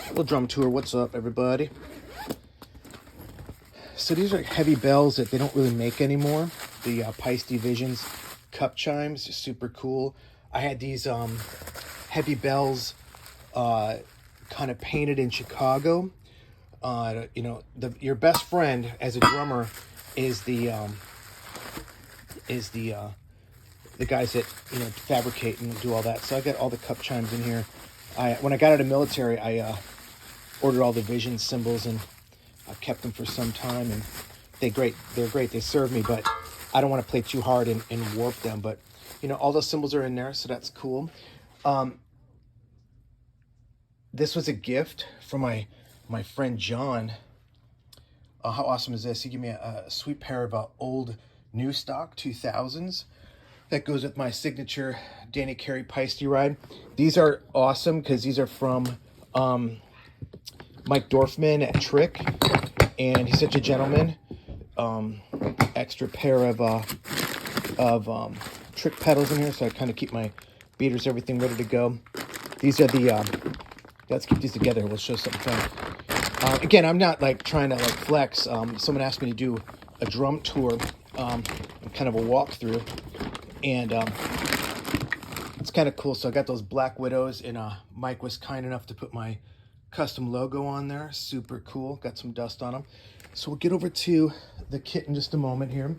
Little drum tour. What's up, everybody? So these are heavy bells that they don't really make anymore. The Peisty Visions cup chimes, super cool. I had these heavy bells kind of painted in Chicago. Your best friend as a drummer is the guys that fabricate and do all that. So I got all the cup chimes in here. When I got out of the military, I ordered all the Vision cymbals, and I've kept them for some time, and they're great. They serve me, but I don't want to play too hard and warp them. But all those cymbals are in there, so that's cool. This was a gift from my friend John. How awesome is this? He gave me a sweet pair of old new stock 2000s. That goes with my signature Danny Carey Peisty ride. These are awesome because these are from Mike Dorfman at Trick, and he's such a gentleman. Extra pair of Trick pedals in here, so I kind of keep my beaters, everything ready to go. These are the let's keep these together. We'll show something fun. Again, I'm not trying to flex. Someone asked me to do a drum tour, kind of a walkthrough, and it's kind of cool. So I got those Black Widows, and Mike was kind enough to put my custom logo on there. Super cool. Got some dust on them. So we'll get over to the kit in just a moment here.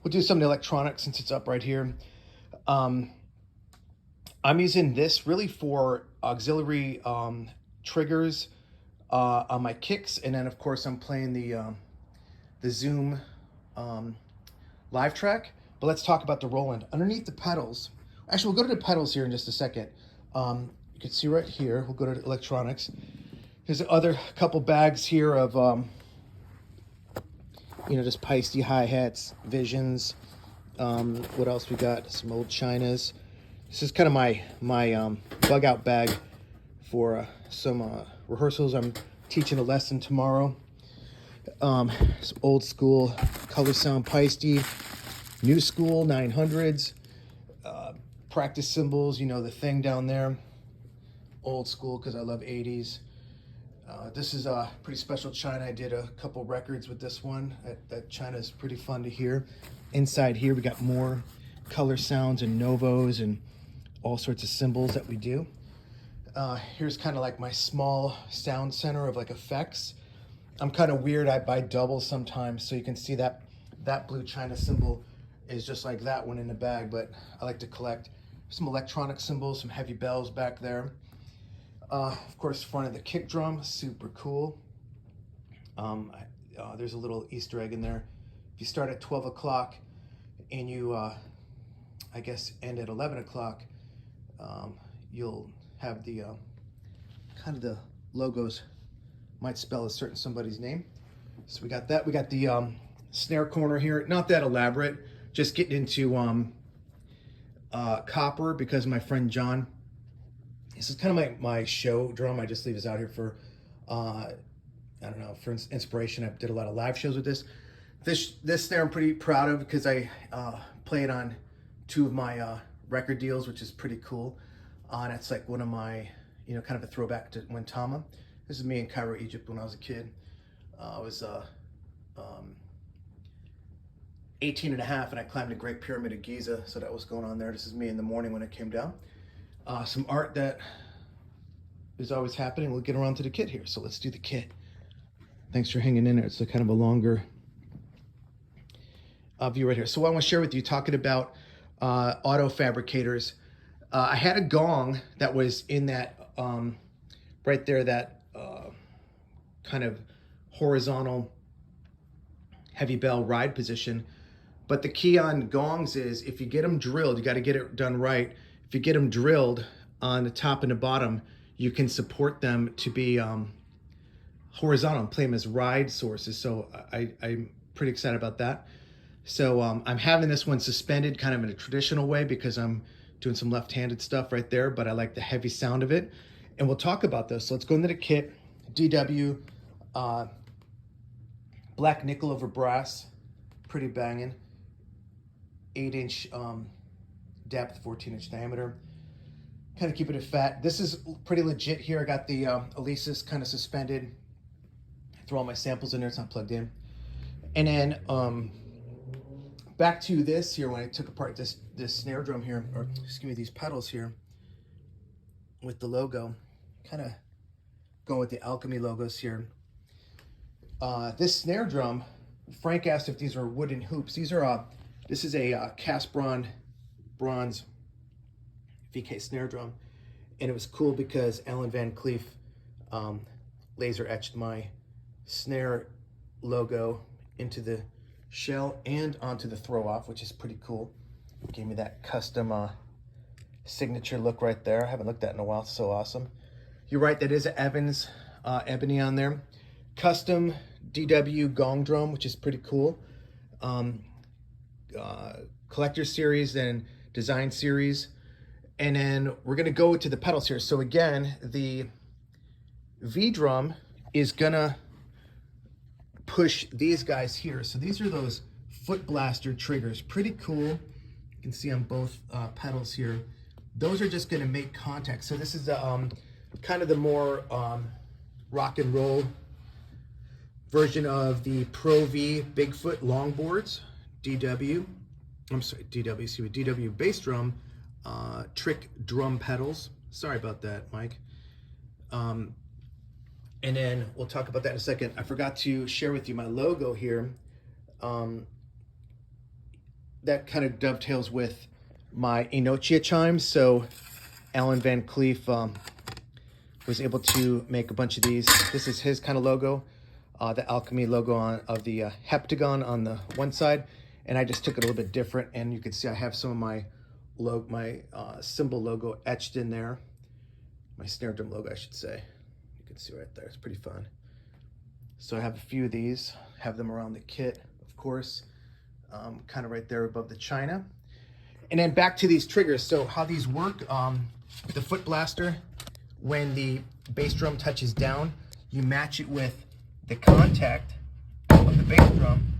We'll do some of the electronics since it's up right here. I'm using this really for auxiliary triggers on my kicks, and then of course I'm playing the Zoom live track. But let's talk about the Roland. Underneath the pedals, actually we'll go to the pedals here in just a second. You can see right here, we'll go to electronics. There's other couple bags here of just Peisty hi-hats, Visions. What else we got? Some old Chinas. This is kind of my bug out bag for some rehearsals. I'm teaching a lesson tomorrow. Some old school color sound Peisty, new school 900s, practice cymbals, the thing down there. Old school because I love 80s. This is a pretty special China. I did a couple records with this one. That China is pretty fun to hear. Inside here we got more color sounds and novos and all sorts of cymbals that we do. Here's kind of like my small sound center of effects. I'm kind of weird. I buy doubles sometimes, so you can see that blue China cymbal is just like that one in the bag, but I like to collect some electronic cymbals, some heavy bells back there. Of course, front of the kick drum, super cool. There's a little Easter egg in there. If you start at 12 o'clock and you, I guess, end at 11 o'clock, you'll have the kind of the logos might spell a certain somebody's name. So we got that. We got the snare corner here. Not that elaborate. Just getting into copper because my friend John. This is kind of my show drum. I just leave this out here for, I don't know, for inspiration. I did a lot of live shows with this. This snare I'm pretty proud of because I play it on 2 of my record deals, which is pretty cool. And it's like one of my, kind of a throwback to Wintama. This is me in Cairo, Egypt when I was a kid. I was 18 and a half and I climbed the Great Pyramid of Giza. So that was going on there. This is me in the morning when it came down. Some art that is always happening. We'll get around to the kit here. So let's do the kit. Thanks for hanging in there. It's a kind of a longer view right here. So what I want to share with you, talking about auto fabricators. I had a gong that was in that, right there, that kind of horizontal heavy bell ride position. But the key on gongs is if you get them drilled, you got to get it done right. If you get them drilled on the top and the bottom, you can support them to be horizontal and play them as ride sources. So I'm pretty excited about that. So I'm having this one suspended kind of in a traditional way because I'm doing some left-handed stuff right there, but I like the heavy sound of it. And we'll talk about this. So let's go into the kit. DW, black nickel over brass, pretty banging. 8-inch depth, 14-inch diameter. kind of keeping it fat. This is pretty legit here. I got the Alesis kind of suspended. Throw all my samples in there. It's not plugged in. And then back to this here, when I took apart this snare drum here, or excuse me, these pedals here with the logo, kind of going with the Alchemy logos here. This snare drum, Frank asked if these are wooden hoops. These are this is a cast bronze VK snare drum, and it was cool because Alan Van Cleef laser etched my snare logo into the shell and onto the throw off, which is pretty cool. Gave me that custom signature look right there. I haven't looked at it in a while. It's so awesome. You're right, that is an Evans ebony on there. Custom DW gong drum, which is pretty cool. Collector series and design series. And then we're gonna go to the pedals here. So again, the V drum is gonna push these guys here. So these are those foot blaster triggers. Pretty cool. You can see on both pedals here. Those are just gonna make contact. So this is the kind of the more rock and roll version of the Pro V Bigfoot longboards, DW bass drum, trick drum pedals. Sorry about that, Mike. And then we'll talk about that in a second. I forgot to share with you my logo here. That kind of dovetails with my Enochia chimes. So Alan Van Cleef was able to make a bunch of these. This is his kind of logo, the Alchemy logo of the heptagon on the one side. And I just took it a little bit different. And you can see I have some of my symbol logo etched in there. My snare drum logo, I should say. You can see right there, it's pretty fun. So I have a few of these, have them around the kit, of course, kind of right there above the china. And then back to these triggers. So how these work, the foot blaster, when the bass drum touches down, you match it with the contact of the bass drum,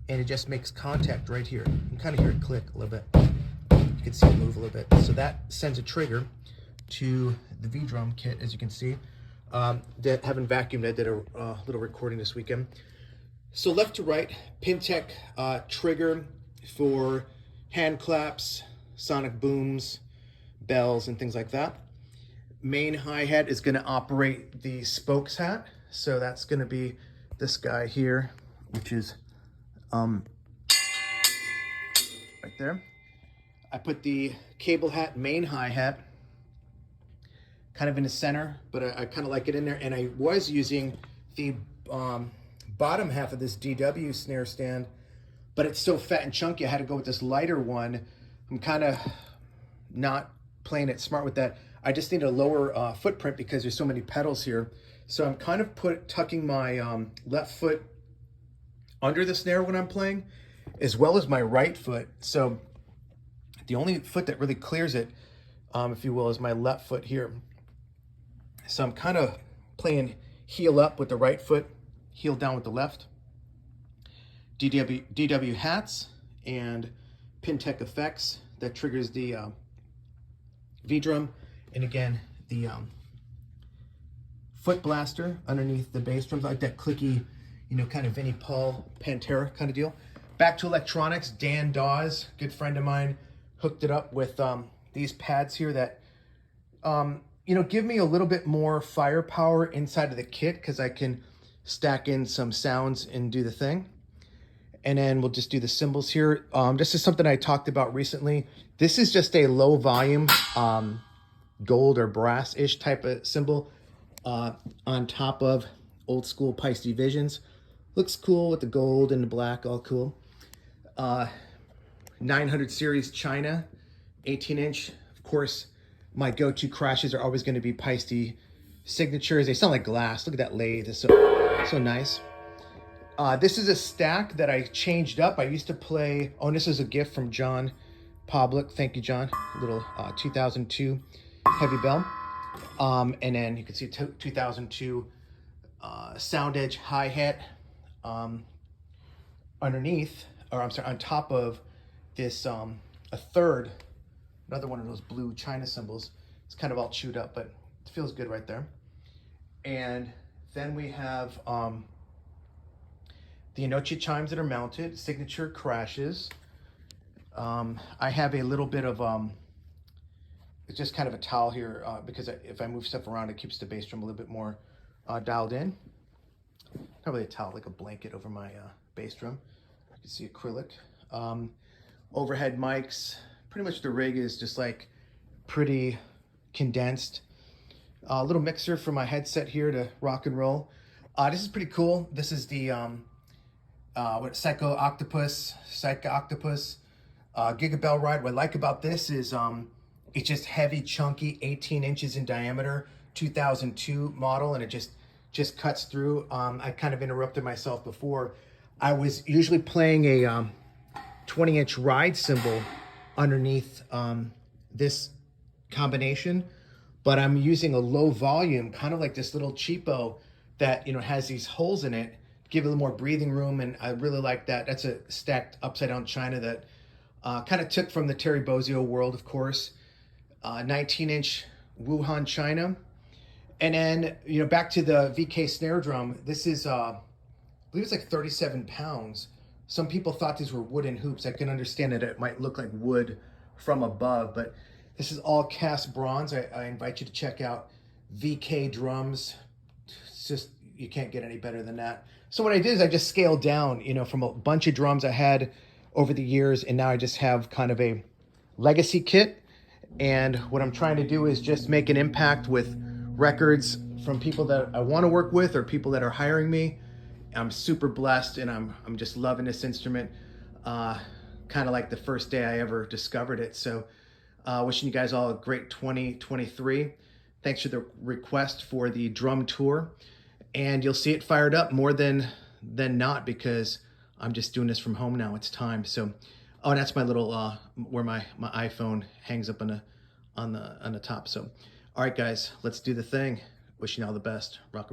and it just makes contact right here. You can kind of hear it click a little bit. You can see it move a little bit. So that sends a trigger to the V drum kit, as you can see. That haven't vacuumed. I did a little recording this weekend. So left to right, Pintech trigger for hand claps, sonic booms, bells, and things like that. Main hi-hat is going to operate the spokes hat. So that's going to be this guy here, which is right there. I put the cable hat main hi-hat kind of in the center, but I kind of like it in there. And I was using the bottom half of this DW snare stand, but it's so fat and chunky, I had to go with this lighter one. I'm kind of not playing it smart with that. I just need a lower footprint because there's so many pedals here. So I'm kind of tucking my left foot under the snare when I'm playing, as well as my right foot. So the only foot that really clears it, if you will, is my left foot here. So I'm kind of playing heel up with the right foot, heel down with the left. DW hats and Pintech effects that triggers the V drum. And again, the foot blaster underneath the bass drums, like that clicky, you know, kind of Vinnie Paul Pantera kind of deal. Back to electronics, Dan Dawes, good friend of mine, hooked it up with these pads here that, you know, give me a little bit more firepower inside of the kit because I can stack in some sounds and do the thing. And then we'll just do the cymbals here. This is something I talked about recently. This is just a low volume gold or brass-ish type of cymbal on top of old school Paiste Visions. Looks cool with the gold and the black, all cool. 900 series China, 18-inch. Of course, my go-to crashes are always going to be Paiste signatures. They sound like glass. Look at that lathe. It's so nice. This is a stack that I changed up. I used to play, oh, and this is a gift from John Public. Thank you, John. A little 2002 heavy bell. And then you can see 2002 Sound Edge hi-hat underneath, or I'm sorry, on top of this, another one of those blue China cymbals. It's kind of all chewed up, but it feels good right there. And then we have the Inochi chimes that are mounted, signature crashes. I have a little bit of, it's just kind of a towel here because if I move stuff around, it keeps the bass drum a little bit more dialed in. Not really a towel, like a blanket over my bass drum. You can see acrylic. Overhead mics. Pretty much the rig is just like pretty condensed. A little mixer for my headset here to rock and roll. This is pretty cool. This is the Psycho Octopus Gigabell ride. What I like about this is it's just heavy, chunky, 18 inches in diameter, 2002 model, and it just cuts through. I kind of interrupted myself before. I was usually playing a 20-inch ride cymbal underneath this combination, but I'm using a low volume, kind of like this little cheapo that, you know, has these holes in it, give it a little more breathing room, and I really like that. That's a stacked upside down china that kind of took from the Terry Bozzio world, of course. 19-inch Wuhan china. And then, you know, back to the VK snare drum. This is, I believe it's like 37 pounds. Some people thought these were wooden hoops. I can understand that it might look like wood from above, but this is all cast bronze. I invite you to check out VK drums. It's just, you can't get any better than that. So what I did is I just scaled down, you know, from a bunch of drums I had over the years, and now I just have kind of a legacy kit. And what I'm trying to do is just make an impact with records from people that I want to work with or people that are hiring me. I'm super blessed, and I'm just loving this instrument, kind of like the first day I ever discovered it. So wishing you guys all a great 2023. Thanks for the request for the drum tour, and you'll see it fired up more than not, because I'm just doing this from home now. It's time. So, oh, and that's my little where my iPhone hangs up on the top. So, all right, guys, let's do the thing. Wishing you all the best. Rock.